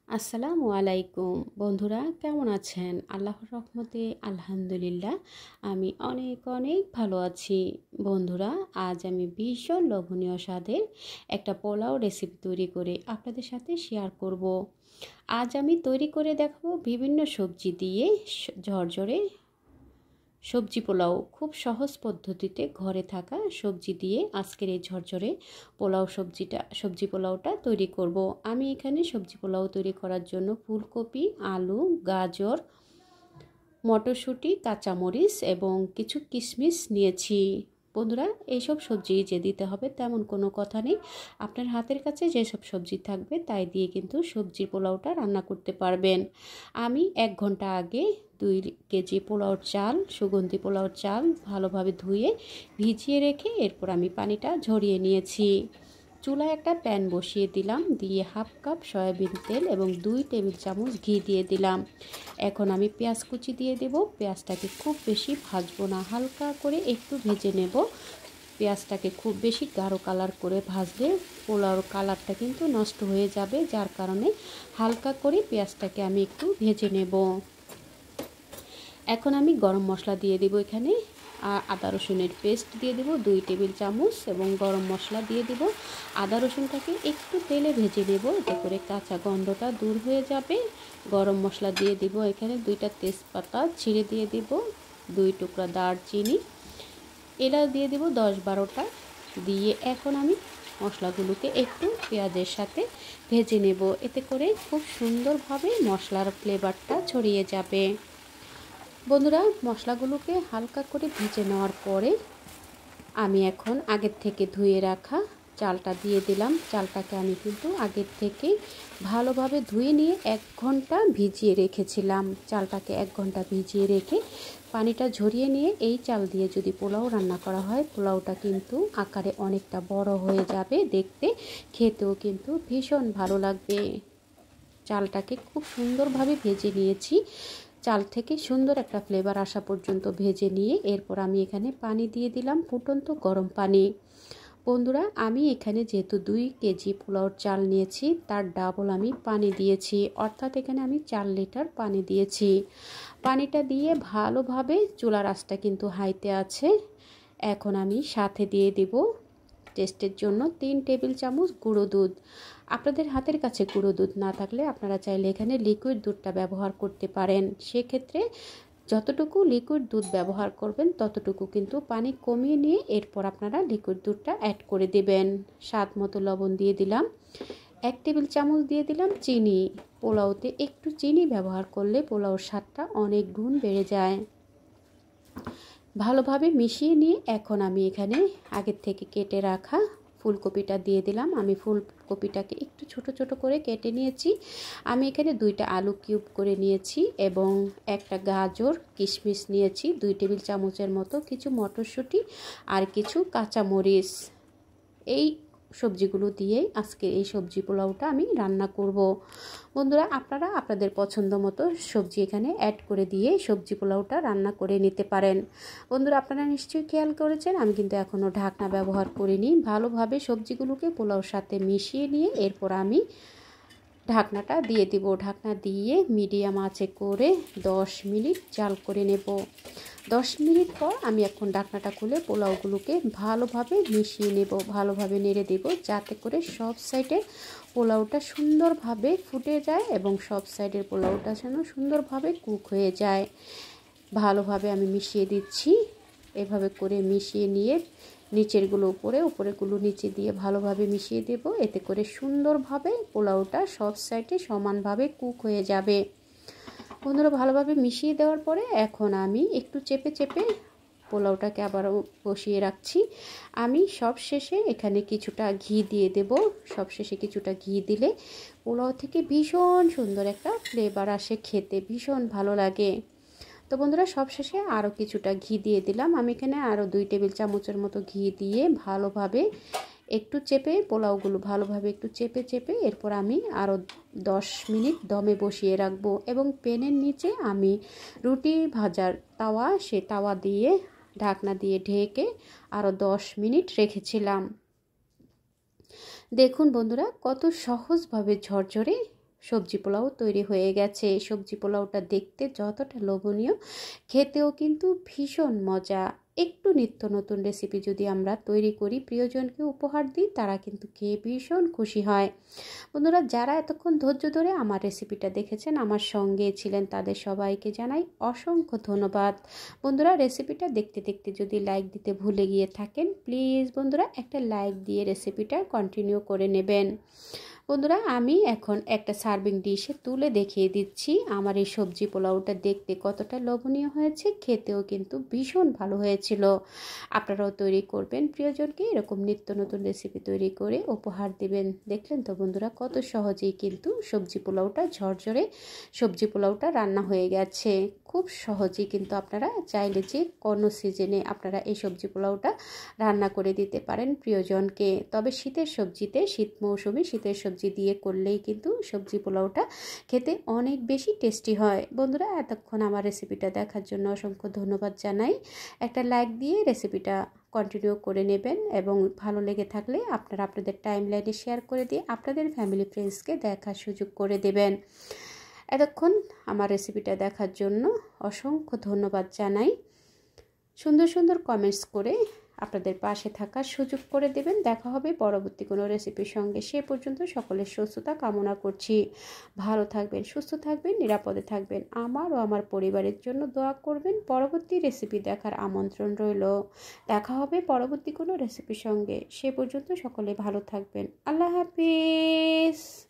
আসসালামু আলাইকুম বন্ধুরা, কেমন আছেন? আল্লাহর রহমতে আলহামদুলিল্লাহ আমি অনেক অনেক ভালো আছি। বন্ধুরা, আজ আমি ভীষণ লোভনীয় স্বাদের একটা পোলাও রেসিপি তৈরি করে আপনাদের সাথে শেয়ার করব। আজ আমি তৈরি করে দেখাবো বিভিন্ন সবজি দিয়ে ঝরঝরে সবজি পোলাও। খুব সহজ পদ্ধতিতে ঘরে থাকা সবজি দিয়ে আজকের এই ঝরঝরে সবজি পোলাওটা তৈরি করব। আমি এখানে সবজি পোলাও তৈরি করার জন্য ফুলকপি, আলু, গাজর, মটরশুঁটি, কাঁচামরিচ এবং কিছু কিশমিশ নিয়েছি। বন্ধুরা, এইসব সবজি যে দিতে হবে তেমন কোনো কথা নেই। আপনার হাতের কাছে যেসব সবজি থাকবে তাই দিয়ে কিন্তু সবজির পোলাওটা রান্না করতে পারবেন। আমি 1 ঘন্টা আগে 2 কেজি পোলাওর চাল, সুগন্ধি পোলাওর চাল ভালোভাবে ধুয়ে ভিজিয়ে রেখে এরপর আমি পানিটা ঝরিয়ে নিয়েছি। চুলায় একটা প্যান বসিয়ে দিলাম, দিয়ে 1/2 কাপ সয়াবিন তেল এবং 2 টেবিল চামচ ঘি দিয়ে দিলাম। এখন আমি পেঁয়াজ কুচি দিয়ে দেব। পেঁয়াজটাকে খুব বেশি ভাজবো না, হালকা করে একটু ভেজে নেব। পেঁয়াজটাকে খুব বেশি গাঢ় কালার করে ভাজলে পোলাওর কালারটা কিন্তু নষ্ট হয়ে যাবে, যার কারণে হালকা করে পেঁয়াজটাকে আমি একটু ভেজে নেব। এখন আমি গরম মশলা দিয়ে দেব। এখানে আদা রসুনের পেস্ট দিয়ে দেব 2 টেবিল চামচ এবং গরম মশলা দিয়ে দেব। আদা রসুনটাকে একটু তেলে ভেজে নেব, এতে করে কাঁচা গন্ধটা দূর হয়ে যাবে। গরম মশলা দিয়ে দেব। এখানে 2টা তেজপাতা ছিঁড়ে দিয়ে দেব, 2 টুকরা দারচিনি, এলাচ দিয়ে দেব 10-12টা। দিয়ে এখন আমি মশলাগুলোকে একটু পেঁয়াজের সাথে ভেজে নেব, এতে করে খুব সুন্দরভাবে মশলার ফ্লেভারটা ছড়িয়ে যাবে। বন্ধুরা, মশলাগুলোকে হালকা করে ভেজে নেওয়ার পরে আমি এখন আগের থেকে ধুয়ে রাখা চালটা দিয়ে দিলাম। চালটাকে আমি কিন্তু আগের থেকে ভালোভাবে ধুয়ে নিয়ে 1 ঘন্টা ভিজিয়ে রেখেছিলাম। চালটাকে 1 ঘন্টা ভিজিয়ে রেখে পানিটা ঝরিয়ে নিয়ে এই চাল দিয়ে যদি পোলাও রান্না করা হয়, পোলাওটা কিন্তু আকারে অনেকটা বড় হয়ে যাবে, দেখতে খেতেও কিন্তু ভীষণ ভালো লাগবে। চালটাকে খুব সুন্দরভাবে ভেজে নিয়েছি। চাল থেকে সুন্দর একটা ফ্লেভার আসা পর্যন্ত ভেজে নিয়ে এরপর আমি এখানে পানি দিয়ে দিলাম, ফুটন্ত গরম পানি। বন্ধুরা, আমি এখানে যেহেতু 2 কেজি পোলাওর চাল নিয়েছি তার ডাবল আমি পানি দিয়েছি, অর্থাৎ এখানে আমি 4 লিটার পানি দিয়েছি। পানিটা দিয়ে ভালোভাবে, চুলার আঁচটা কিন্তু হাইতে আছে। এখন আমি সাথে দিয়ে দেব টেস্টের জন্য 3 টেবিল চামচ গুঁড়ো দুধ। আপনাদের হাতের কাছে গুঁড়ো দুধ না থাকলে আপনারা চাইলে এখানে লিকুইড দুধটা ব্যবহার করতে পারেন। সেক্ষেত্রে যতটুকু লিকুইড দুধ ব্যবহার করবেন ততটুকু কিন্তু পানি কমিয়ে নিয়ে এরপর আপনারা লিকুইড দুধটা অ্যাড করে দেবেন। স্বাদ মতো লবণ দিয়ে দিলাম, 1 টেবিল চামচ দিয়ে দিলাম চিনি। পোলাওতে একটু চিনি ব্যবহার করলে পোলাওর স্বাদটা অনেক গুণ বেড়ে যায়। ভালোভাবে মিশিয়ে নিয়ে এখন আমি এখানে আগের থেকে কেটে রাখা ফুলকপিটা দিয়ে দিলাম। আমি ফুলকপিটাকে একটু ছোট ছোট করে কেটে নিয়েছি। আমি এখানে 2টা আলু কিউব করে নিয়েছি এবং একটা গাজর, কিশমিশ নিয়েছি 2 টেবিল চামচের মতো, কিছু মটরশুঁটি আর কিছু কাঁচামরিচ। এই সবজিগুলো দিয়েই আজকে এই সবজি পোলাওটা আমি রান্না করব। বন্ধুরা, আপনারা আপনাদের পছন্দ মতো সবজি এখানে অ্যাড করে দিয়ে সবজি পোলাওটা রান্না করে নিতে পারেন। বন্ধুরা, আপনারা নিশ্চয়ই খেয়াল করেছেন আমি কিন্তু এখনও ঢাকনা ব্যবহার করিনি। ভালোভাবে সবজিগুলোকে পোলাওর সাথে মিশিয়ে নিয়ে এরপর আমি ঢাকনাটা দিয়ে দিব। ঢাকনা দিয়ে মিডিয়াম আঁচে করে 10 মিনিট জাল করে নেব। 10 মিনিট পর আমি এখন ঢাকনাটা খুলে পোলাওগুলোকে ভালোভাবে মিশিয়ে নেব, ভালোভাবে নেড়ে দেব, যাতে করে সব সাইডে পোলাওটা সুন্দরভাবে ফুটে যায় এবং সব সাইডের পোলাওটা যেন সুন্দরভাবে কুক হয়ে যায়। ভালোভাবে আমি মিশিয়ে দিচ্ছি। এভাবে করে মিশিয়ে নিয়ে নিচেরগুলো উপরে, উপরেরগুলো নিচে দিয়ে ভালোভাবে মিশিয়ে দেব, এতে করে সুন্দরভাবে পোলাওটা সব সাইডে সমানভাবে কুক হয়ে যাবে। বন্ধুরা, ভালোভাবে মিশিয়ে দেওয়ার পরে এখন আমি একটু চেপে চেপে পোলাওটাকে আবারও বসিয়ে রাখছি। আমি সব শেষে এখানে কিছুটা ঘি দিয়ে দেব। সব শেষে কিছুটা ঘি দিলে পোলাও থেকে ভীষণ সুন্দর একটা ফ্লেভার আসে, খেতে ভীষণ ভালো লাগে। তো বন্ধুরা, সব শেষে আরও কিছুটা ঘি দিয়ে দিলাম। আমি এখানে আরও 2 টেবিল চামচের মতো ঘি দিয়ে ভালোভাবে একটু চেপে পোলাওগুলো ভালোভাবে একটু চেপে চেপে এরপর আমি আরও 10 মিনিট দমে বসিয়ে রাখবো। এবং প্যানের নিচে আমি রুটি ভাজার তাওয়া, সে তাওয়া দিয়ে ঢাকনা দিয়ে ঢেকে আরও 10 মিনিট রেখেছিলাম। দেখুন বন্ধুরা, কত সহজভাবে ঝরঝরে সবজি পোলাও তৈরি হয়ে গেছে। সবজি পোলাওটা দেখতে যতটা লোভনীয়, খেতেও কিন্তু ভীষণ মজা। একটু নিত্য নতুন রেসিপি যদি আমরা তৈরি করি, প্রিয়জনকে উপহার দিই, তারা কিন্তু খেয়ে ভীষণ খুশি হয়। বন্ধুরা, যারা এতক্ষণ ধৈর্য ধরে আমার রেসিপিটা দেখেছেন, আমার সঙ্গে ছিলেন, তাদের সবাইকে জানাই অসংখ্য ধন্যবাদ। বন্ধুরা, রেসিপিটা দেখতে দেখতে যদি লাইক দিতে ভুলে গিয়ে থাকেন, প্লিজ বন্ধুরা একটা লাইক দিয়ে রেসিপিটা কন্টিনিউ করে নেবেন। বন্ধুরা, আমি এখন একটা সার্ভিং ডিশে তুলে দেখিয়ে দিচ্ছি আমার এই সবজি পোলাওটা দেখতে কতটা লোভনীয় হয়েছে, খেতেও কিন্তু ভীষণ ভালো হয়েছিল। আপনারাও তৈরি করবেন, প্রিয়জনকে এরকম নিত্য নতুন রেসিপি তৈরি করে উপহার দিবেন। দেখলেন তো বন্ধুরা, কত সহজেই কিন্তু সবজি পোলাওটা, ঝরঝরে সবজি পোলাওটা রান্না হয়ে গেছে। খুব সহজেই কিন্তু আপনারা চাইলে যে কোনো সিজনে আপনারা এই সবজি পোলাওটা রান্না করে দিতে পারেন প্রিয়জনকে। তবে শীতের সবজিতে, শীত মৌসুমে শীতের সবজি দিয়ে করলেই কিন্তু সবজি পোলাওটা খেতে অনেক বেশি টেস্টি হয়। বন্ধুরা, এতক্ষণ আমার রেসিপিটা দেখার জন্য অসংখ্য ধন্যবাদ জানাই। একটা লাইক দিয়ে রেসিপিটা কন্টিনিউ করে নেবেন এবং ভালো লেগে থাকলে আপনারা আপনাদের টাইমলাইনে শেয়ার করে দিয়ে আপনাদের ফ্যামিলি ফ্রেন্ডসকে দেখার সুযোগ করে দেবেন। এতক্ষণ আমার রেসিপিটা দেখার জন্য অসংখ্য ধন্যবাদ জানাই। সুন্দর সুন্দর কমেন্টস করে আপনাদের পাশে থাকার সুযোগ করে দেবেন। দেখা হবে পরবর্তী কোনো রেসিপির সঙ্গে। সে পর্যন্ত সকলের সুস্থতা কামনা করছি। ভালো থাকবেন, সুস্থ থাকবেন, নিরাপদে থাকবেন। আমার ও আমার পরিবারের জন্য দোয়া করবেন। পরবর্তী রেসিপি দেখার আমন্ত্রণ রইল। দেখা হবে পরবর্তী কোনো রেসিপির সঙ্গে। সে পর্যন্ত সকলে ভালো থাকবেন। আল্লাহ হাফিজ।